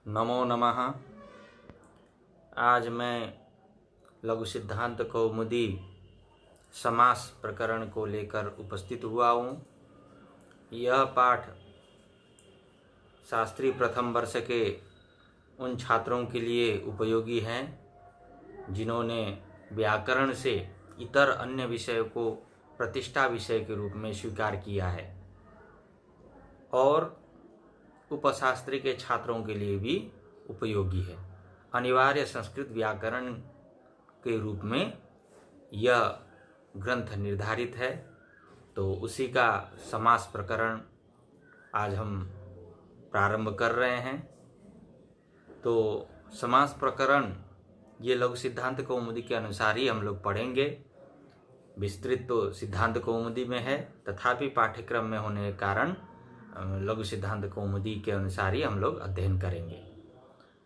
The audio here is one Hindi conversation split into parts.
नमो नमः। आज मैं लघु सिद्धांत कौमुदी समास प्रकरण को लेकर उपस्थित हुआ हूँ। यह पाठ शास्त्री प्रथम वर्ष के उन छात्रों के लिए उपयोगी हैं जिन्होंने व्याकरण से इतर अन्य विषयों को प्रतिष्ठा विषय के रूप में स्वीकार किया है, और उपशास्त्री के छात्रों के लिए भी उपयोगी है। अनिवार्य संस्कृत व्याकरण के रूप में यह ग्रंथ निर्धारित है, तो उसी का समास प्रकरण आज हम प्रारंभ कर रहे हैं। तो समास प्रकरण ये लघु सिद्धांत कौमुदी के अनुसार ही हम लोग पढ़ेंगे। विस्तृत तो सिद्धांत कौमुदी में है, तथापि पाठ्यक्रम में होने के कारण लघु सिद्धांत कौमुदी के अनुसार ही हम लोग अध्ययन करेंगे।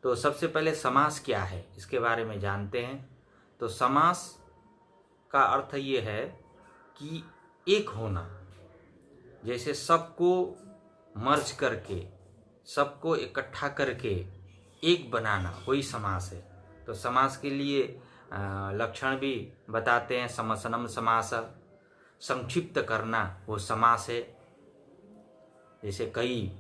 तो सबसे पहले समास क्या है इसके बारे में जानते हैं। तो समास का अर्थ ये है कि एक होना, जैसे सबको मर्ज करके, सबको इकट्ठा करके एक बनाना, वही समास है। तो समास के लिए लक्षण भी बताते हैं। समसनम समास, संक्षिप्त करना वो समास है। जैसे कई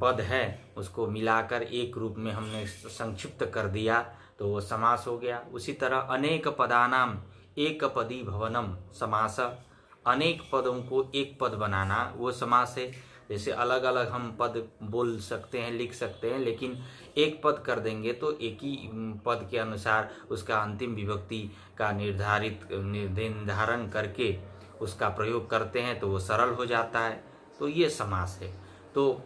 पद है उसको मिलाकर एक रूप में हमने संक्षिप्त कर दिया तो वो समास हो गया। उसी तरह अनेक पदानाम एक पदी भवनम समास, अनेक पदों को एक पद बनाना वो समास है। जैसे अलग अलग हम पद बोल सकते हैं, लिख सकते हैं, लेकिन एक पद कर देंगे तो एक ही पद के अनुसार उसका अंतिम विभक्ति का निर्धारण करके उसका प्रयोग करते हैं तो वो सरल हो जाता है। तो ये समास है। तो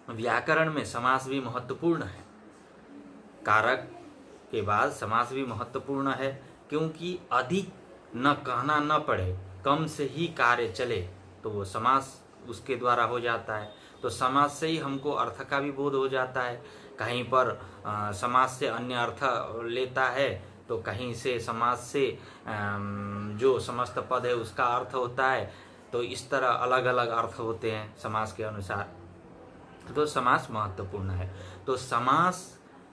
व्याकरण में समास भी महत्वपूर्ण है। कारक के बाद समास भी महत्वपूर्ण है, क्योंकि अधिक न कहना न पड़े, कम से ही कार्य चले, तो वो समास उसके द्वारा हो जाता है। तो समास से ही हमको अर्थ का भी बोध हो जाता है। कहीं पर समास से अन्य अर्थ लेता है, तो कहीं से समास से जो समस्त पद है उसका अर्थ होता है। तो इस तरह अलग अलग अर्थ होते हैं समास के अनुसार। तो समास महत्वपूर्ण है। तो समास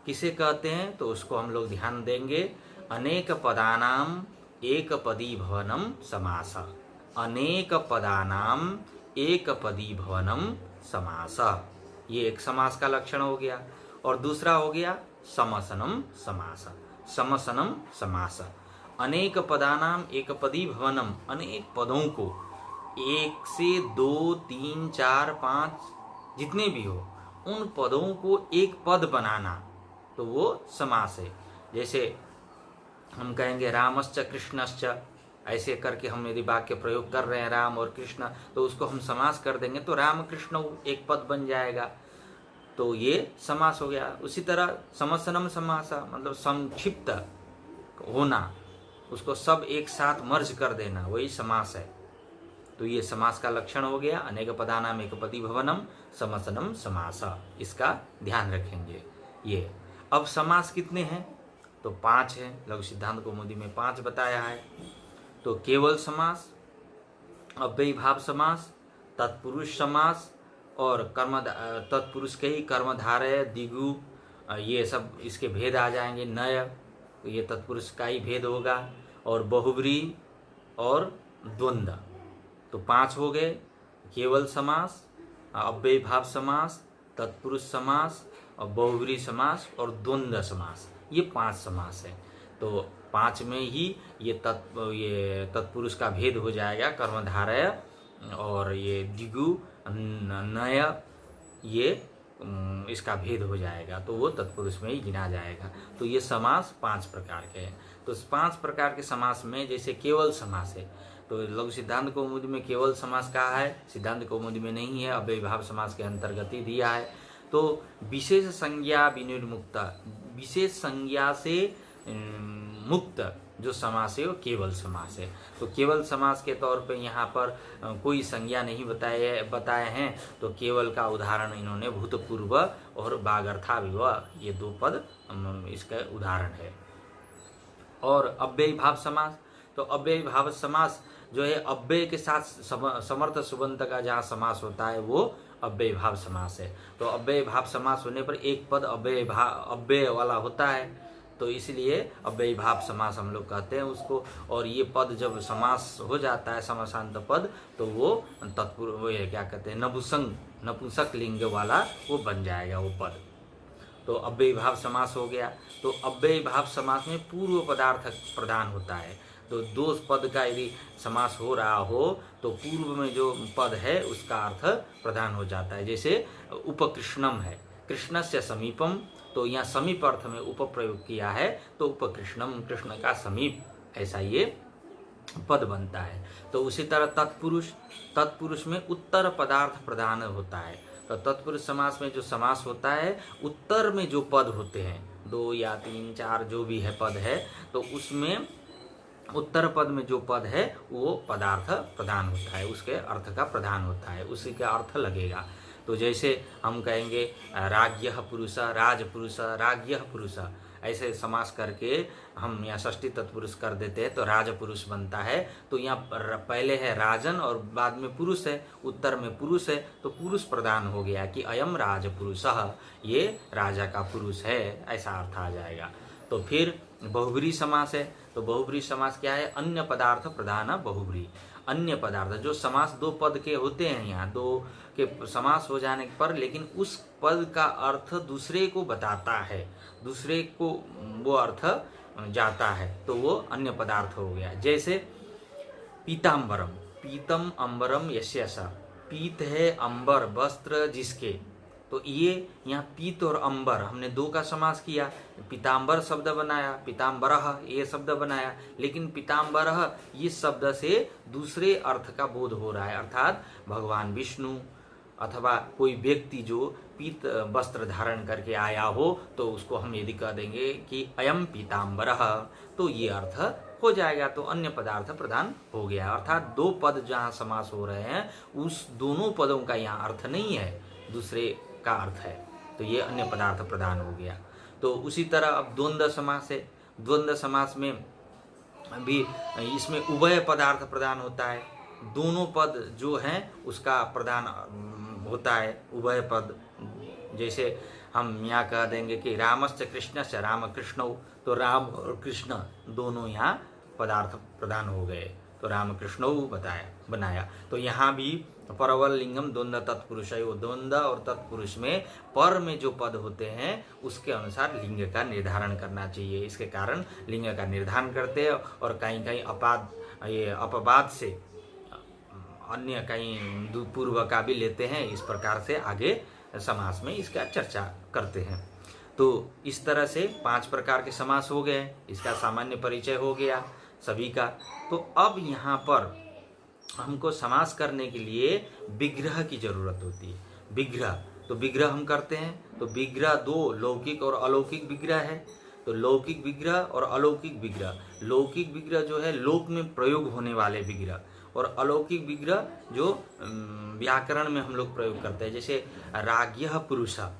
किसे कहते हैं तो उसको हम लोग ध्यान देंगे। अनेक पदानाम एक पदी भवनम समास, अनेक पदानाम एक पदी भवनम समास, ये एक समास का लक्षण हो गया। और दूसरा हो गया समसनम समास। समसनम समास, अनेक पदानाम एक पदी भवनम, अनेक पदों को, एक से दो तीन चार पाँच जितने भी हो, उन पदों को एक पद बनाना, तो वो समास है। जैसे हम कहेंगे रामश्च कृष्णश्च, ऐसे करके हम यदि वाक्य प्रयोग कर रहे हैं राम और कृष्ण, तो उसको हम समास कर देंगे तो राम कृष्ण एक पद बन जाएगा, तो ये समास हो गया। उसी तरह समसनम समास मतलब संक्षिप्त होना, उसको सब एक साथ मर्ज कर देना, वही समास है। तो ये समास का लक्षण हो गया। अनेक पदानाम एक पदी भवनम समसनम समास, इसका ध्यान रखेंगे। ये अब समास कितने हैं तो 5 हैं। लघु सिद्धांत कौमुदी में 5 बताया है। तो केवल समास, अव्ययीभाव समास, तत्पुरुष समास और कर्म तत्पुरुष के ही कर्मधारय दिगु, ये सब इसके भेद आ जाएंगे। नय, ये तत्पुरुष का ही भेद होगा। और बहुब्री और द्वंद्व, तो 5 हो गए। केवल समास, अव्ययीभाव समास, तत्पुरुष समास और बहुब्री समास और द्वंद्व समास, ये 5 समास है। तो 5 में ही ये तत्पुरुष का भेद हो जाएगा, कर्मधारय और ये दिगु नय, ये इसका भेद हो जाएगा, तो वो तत्पुरुष में ही गिना जाएगा। तो ये समास 5 प्रकार के हैं। तो 5 प्रकार के समास में जैसे केवल समास है, तो लघु सिद्धांत कौमुदी में केवल समास कहा है, सिद्धांत कौमुदी में नहीं है, अव्ययीभाव समास के अंतर्गत ही दिया है। तो विशेष संज्ञा विनिर्मुक्त, विशेष संज्ञा से मुक्त जो समास है वो केवल समास है। तो केवल समास के तौर पे यहाँ पर कोई संज्ञा नहीं बताए हैं, तो केवल का उदाहरण इन्होंने भूतपूर्व और बागर्थाविव, ये 2 पद इसका उदाहरण है। और अव्ययीभाव समास, तो अव्ययीभाव समास जो है अव्यय के साथ समर्थ सुबंत का जहाँ समास होता है वो अव्यय भाव समास है। तो अव्यय भाव समास होने पर एक पद अव्यय वाला होता है, तो इसलिए अव्यय भाव समास हम लोग कहते हैं उसको। और ये पद जब समास हो जाता है समासांत पद, तो वो तत्पुरुष, वो ये क्या कहते हैं, नपुंसक लिंग वाला वो बन जाएगा वो पद। तो अव्यय भाव समास हो गया। तो अव्यय भाव समास में पूर्व पदार्थ प्रधान होता है। तो दो पद का यदि समास हो रहा हो तो पूर्व में जो पद है उसका अर्थ प्रधान हो जाता है। जैसे उपकृष्णम है, कृष्णस्य समीपम, तो यहाँ समीप अर्थ में उप प्रयोग किया है, तो उपकृष्णम, कृष्ण का समीप, ऐसा ये पद बनता है। तो उसी तरह तत्पुरुष में उत्तर पदार्थ प्रधान होता है। तो तत्पुरुष समास में जो समास होता है, उत्तर में जो पद होते हैं, 2 या 3 4 जो भी है पद है, तो उसमें उत्तर पद में जो पद है वो पदार्थ प्रधान होता है, उसके अर्थ का प्रधान होता है, उसी का अर्थ लगेगा। तो जैसे हम कहेंगे राज्ञः पुरुष, राजपुरुष, राज्ञः पुरुष, ऐसे समास करके हम यहाँ षष्ठी तत्पुरुष कर देते हैं तो राजपुरुष बनता है। तो यहाँ पहले है राजन और बाद में पुरुष है, उत्तर में पुरुष है, तो पुरुष प्रधान हो गया कि अयम राजपुरुषः, ये राजा का पुरुष है, ऐसा अर्थ आ जाएगा। तो फिर बहुब्री समास है। तो बहुब्री समास क्या है? अन्य पदार्थ प्रधान बहुब्री। अन्य पदार्थ जो समास दो पद के होते हैं, यहाँ दो के समास हो जाने पर लेकिन उस पद का अर्थ दूसरे को बताता है, दूसरे को वो अर्थ जाता है, तो वो अन्य पदार्थ हो गया। जैसे पीताम्बरम, पीतम अंबरम यस्य स, पीत है अंबर वस्त्र जिसके, तो ये यहाँ पीत और अंबर हमने दो का समास किया, पीताम्बर शब्द बनाया, पीताम्बरः ये शब्द बनाया, लेकिन पीताम्बरः इस शब्द से दूसरे अर्थ का बोध हो रहा है, अर्थात भगवान विष्णु अथवा कोई व्यक्ति जो पीत वस्त्र धारण करके आया हो, तो उसको हम यदि कह देंगे कि अयम पीताम्बरः, तो ये अर्थ हो जाएगा। तो अन्य पदार्थ प्रधान हो गया, अर्थात दो पद जहाँ समास हो रहे हैं उस दोनों पदों का यहाँ अर्थ नहीं है, दूसरे का अर्थ है, तो ये अन्य पदार्थ प्रधान हो गया। तो उसी तरह अब द्वंद्व समास है। द्वंद्व समास में भी इसमें उभय पदार्थ प्रधान होता है, दोनों पद जो हैं उसका प्रधान होता है, उभय पद। जैसे हम यहाँ कह देंगे कि रामश्च कृष्णश्च रामकृष्णौ, तो राम और कृष्ण दोनों यहाँ पदार्थ प्रधान हो गए, तो रामकृष्णौ बनाया। तो यहाँ भी परवल लिंगम द्वंद्व तत्पुरुष है, वो द्वंद्व और तत्पुरुष में पर में जो पद होते हैं उसके अनुसार लिंग का निर्धारण करना चाहिए। इसके कारण लिंग का निर्धारण करते हैं और कहीं कहीं अपवाद से अन्य कहीं पूर्व का भी लेते हैं। इस प्रकार से आगे समास में इसका चर्चा करते हैं। तो इस तरह से 5 प्रकार के समास हो गए, इसका सामान्य परिचय हो गया सभी का। तो अब यहाँ पर हमको समास करने के लिए विग्रह की जरूरत होती है। विग्रह, तो विग्रह हम करते हैं, तो विग्रह 2 लौकिक और अलौकिक विग्रह है। तो लौकिक विग्रह और अलौकिक विग्रह, लौकिक विग्रह जो है लोक में प्रयोग होने वाले विग्रह, और अलौकिक विग्रह जो व्याकरण में हम लोग प्रयोग करते हैं। जैसे राज्ञः पुरुषः,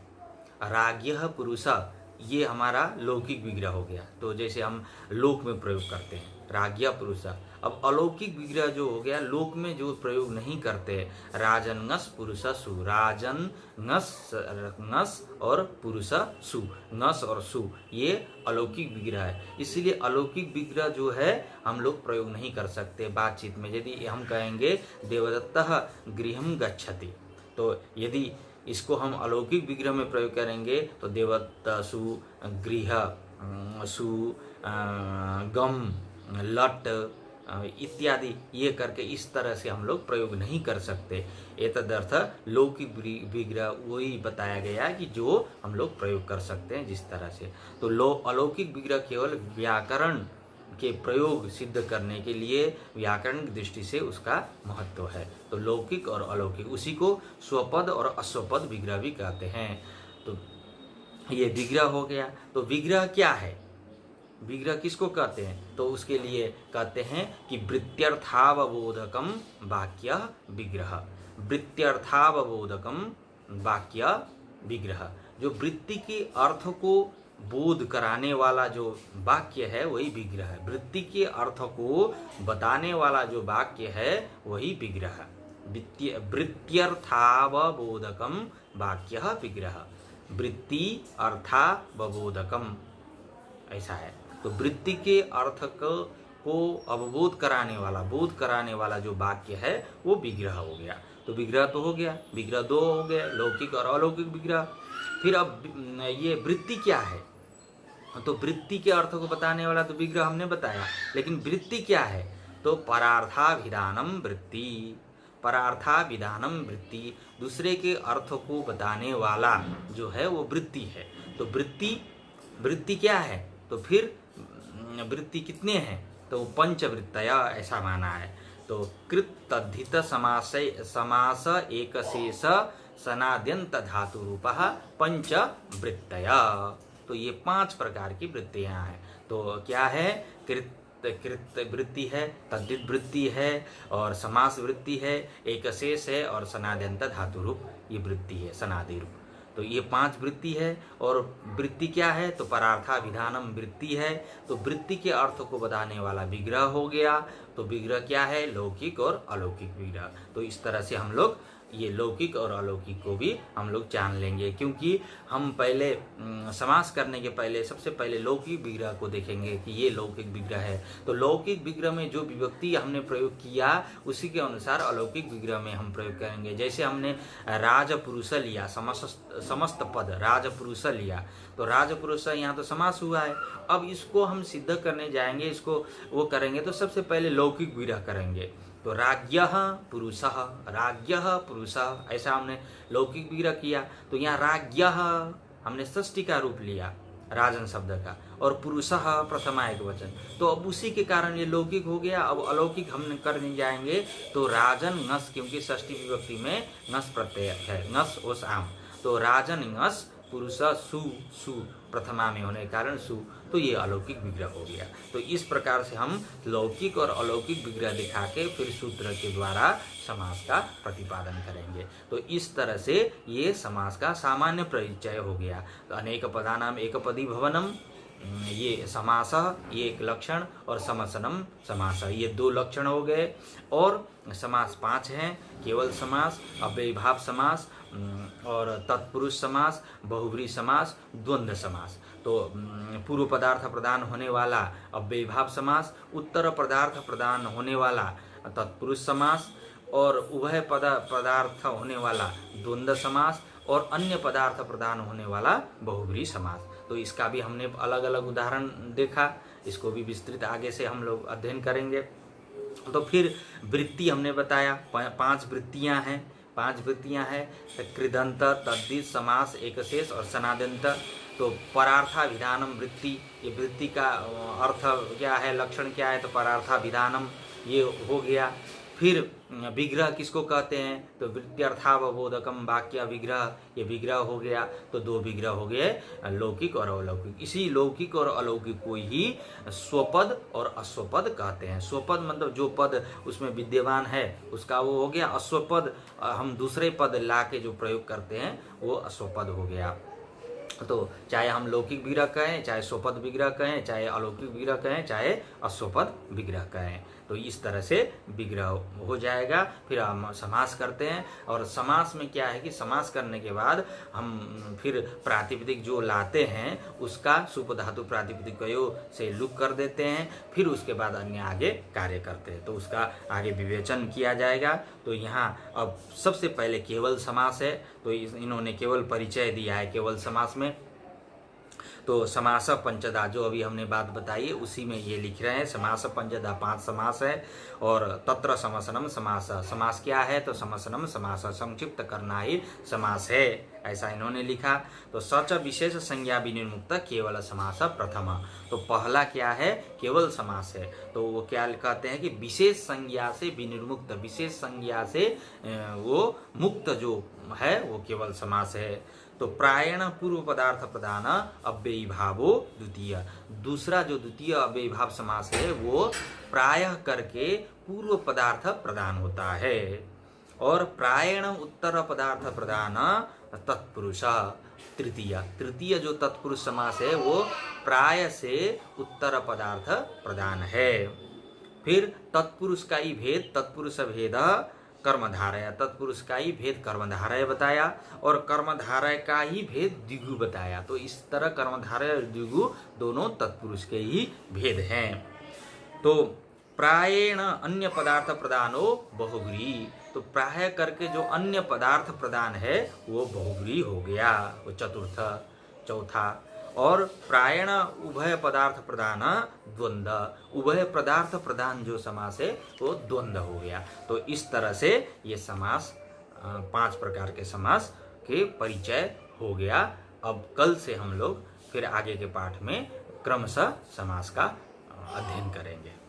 राज्ञः पुरुषः ये हमारा लौकिक विग्रह हो गया, तो जैसे हम लोक में प्रयोग करते हैं राज्ञः पुरुषः। अब अलौकिक विग्रह जो हो गया लोक में जो प्रयोग नहीं करते, राजन्नस पुरुषसु, राजन नस और पुरुष सु, नस और सु, ये अलौकिक विग्रह है। इसलिए अलौकिक विग्रह जो है हम लोग प्रयोग नहीं कर सकते बातचीत में। यदि हम कहेंगे देवदत्तः गृहं गच्छति, तो यदि इसको हम अलौकिक विग्रह में प्रयोग करेंगे तो देवदत्तसु गृह सु गम लट इत्यादि ये करके इस तरह से हम लोग प्रयोग नहीं कर सकते। एतदर्थ लौकिक विग्रह वही बताया गया कि जो हम लोग प्रयोग कर सकते हैं जिस तरह से। तो अलौकिक विग्रह केवल व्याकरण के प्रयोग सिद्ध करने के लिए व्याकरण की दृष्टि से उसका महत्व है। तो लौकिक और अलौकिक, उसी को स्वपद और अश्वपद विग्रह भी कहते हैं। तो ये विग्रह हो गया। तो विग्रह क्या है, विग्रह किसको कहते हैं? तो उसके लिए कहते हैं कि वृत्त्यर्थावबोधकम वाक्य विग्रह। वृत्त्यर्थावबोधकम वाक्य विग्रह, जो वृत्ति के अर्थ को बोध कराने वाला जो वाक्य है वही विग्रह है। वृत्ति के अर्थ को बताने वाला जो वाक्य है वही विग्रह। वृत्त्यर्थावबोधकम वाक्य विग्रह। वृत्ति अर्थावबोधकम ऐसा है। तो वृत्ति के अर्थ को अवबोध कराने वाला, बोध कराने वाला जो वाक्य है वो विग्रह हो गया। तो विग्रह तो हो गया, विग्रह दो हो गए, लौकिक और अलौकिक विग्रह। फिर अब ये वृत्ति क्या है? तो वृत्ति के अर्थ को बताने वाला तो विग्रह हमने बताया, लेकिन वृत्ति क्या है? तो परार्थाभिधानम वृत्ति। परार्थाभिधानम वृत्ति, दूसरे के अर्थ को बताने वाला जो है वो वृत्ति है। तो वृत्ति क्या है? तो फिर वृत्ति कितने हैं? तो पंचवृत्तया ऐसा माना है। तो कृत तद्धित समास एकशेष सनाद्यंत धातु रूपः पंचवृत्तया। तो ये 5 प्रकार की वृत्तियां हैं। तो क्या है? कृत वृत्ति है, तद्धित वृत्ति है, और समास वृत्ति है, एकशेष है, और सनाद्यंत धातु रूप ये वृत्ति है, सनादि रूप। तो ये 5 वृत्ति है। और वृत्ति क्या है? तो परार्थाभिधानम वृत्ति है। तो वृत्ति के अर्थ को बताने वाला विग्रह हो गया। तो विग्रह क्या है? लौकिक और अलौकिक विग्रह। तो इस तरह से हम लोग ये लौकिक और अलौकिक को भी हम लोग जान लेंगे, क्योंकि हम पहले समास करने के पहले सबसे पहले लौकिक विग्रह को देखेंगे कि ये लौकिक विग्रह है। तो लौकिक विग्रह में जो विभक्ति हमने प्रयोग किया उसी के अनुसार अलौकिक विग्रह में हम प्रयोग करेंगे। जैसे हमने राजपुरुष लिया, समस्त पद राजपुरुष लिया, तो राजपुरुष यहाँ तो समास हुआ है। अब इसको हम सिद्ध करने जाएंगे, इसको वो करेंगे तो सबसे पहले लौकिक विग्रह करेंगे। तो राज्ञः पुरुषः, राज्ञः पुरुषः, ऐसा हमने लौकिक विग्रह किया। तो यहाँ राज्ञः हमने षष्ठी का रूप लिया राजन शब्द का, और पुरुषः प्रथमा एक वचन। तो अब उसी के कारण ये लौकिक हो गया। अब अलौकिक हम करने जाएंगे तो राजन ngस, क्योंकि षष्ठी विभक्ति में ngस प्रत्यय है, ngस ओस आम। तो राजन ngस पुरुष सु प्रथमा में होने के कारण सु, तो ये अलौकिक विग्रह हो गया। तो इस प्रकार से हम लौकिक और अलौकिक विग्रह दिखा के फिर सूत्र के द्वारा समास का प्रतिपादन करेंगे। तो इस तरह से ये समास का सामान्य परिचय हो गया। तो अनेक पदानाम एकपदी भवनम, ये समास, ये एक लक्षण, और समसनम समास, ये 2 लक्षण हो गए। और समास 5 हैं, केवल समास, अव्ययीभाव समास, और तत्पुरुष समास, बहुब्रीहि समास, द्वंद्व समास। तो पूर्व पदार्थ प्रदान होने वाला अव्ययीभाव समास, उत्तर पदार्थ प्रदान होने वाला तत्पुरुष समास, और उभय पदार्थ होने वाला द्वंद्व समास, और अन्य पदार्थ प्रदान होने वाला बहुब्रीहि समास। तो इसका भी हमने अलग अलग उदाहरण देखा, इसको भी विस्तृत आगे से हम लोग अध्ययन करेंगे। तो फिर वृत्ति हमने बताया, 5 वृत्तियां हैं। 5 वृत्तियां हैं, कृदंत, तद्धित, समास, एकशेष और सनाद्यंत। तो परार्थाभिधानम वृत्ति, ये वृत्ति का अर्थ क्या है, लक्षण क्या है? तो परार्थाभिधानम ये हो गया। फिर विग्रह किसको कहते हैं? तो वृत्त्यर्थावबोधकम वाक्य विग्रह, ये विग्रह हो गया। तो 2 विग्रह हो गए, लौकिक और अलौकिक। इसी लौकिक और अलौकिक को ही स्वपद और अश्वपद कहते हैं। स्वपद मतलब जो पद उसमें विद्यमान है उसका वो हो गया। अश्वपद हम दूसरे पद ला के जो प्रयोग करते हैं वो अश्वपद हो गया। तो चाहे हम लौकिक विग्रह कहें, चाहे स्वपद विग्रह कहें, चाहे अलौकिक विग्रह कहें, चाहे अश्वपद विग्रह कहें, तो इस तरह से विग्रह हो जाएगा। फिर हम समास करते हैं, और समास में क्या है कि समास करने के बाद हम फिर प्रातिपदिक जो लाते हैं उसका सुपधातु प्रातिपदिकयो से लुक कर देते हैं। फिर उसके बाद अन्य आगे कार्य करते हैं, तो उसका आगे विवेचन किया जाएगा। तो यहाँ अब सबसे पहले केवल समास है, तो इन्होंने केवल परिचय दिया है केवल समास में। तो समास पंचदा जो अभी हमने बात बताई है उसी में ये लिख रहे हैं। समास पंचदा 5 समास है, और तत्र समसनम समास। समास क्या है? तो समसनम समास, संक्षिप्त करना ही समास है, ऐसा इन्होंने लिखा। तो सच विशेष संज्ञा विनिर्मुक्त केवल समास प्रथम। तो पहला क्या है? केवल समास है। तो वो क्या कहते हैं कि विशेष संज्ञा से विनिर्मुक्त, विशेष संज्ञा से वो मुक्त जो है वो केवल समास है। तो प्रायण पूर्व पदार्थ प्रदान अव्ययीभावो द्वितीय। दूसरा जो द्वितीय अव्ययीभाव समास है वो प्रायः करके पूर्व पदार्थ प्रदान होता है, और प्रायण उत्तर पदार्थ प्रदान तत्पुरुष तृतीय जो तत्पुरुष समास है वो प्राय से उत्तर पदार्थ प्रधान है। फिर तत्पुरुष का ही भेद, तत्पुरुष भेद कर्मधारय, तत्पुरुष का ही भेद कर्मधारय बताया और कर्मधारय का ही भेद द्विगु बताया। तो इस तरह कर्मधारय और द्विगु दोनों तत्पुरुष के ही भेद हैं। तो प्रायेण अन्य पदार्थ प्रदानो बहुव्री, तो प्राय करके जो अन्य पदार्थ प्रदान है वो बहुव्री हो गया, वो चौथा। और प्रायण उभय पदार्थ प्रदान द्वंद्व, उभय पदार्थ प्रदान जो समास है वो द्वंद्व हो गया। तो इस तरह से ये समास 5 प्रकार के समास के परिचय हो गया। अब कल से हम लोग फिर आगे के पाठ में क्रमशः समास का अध्ययन करेंगे।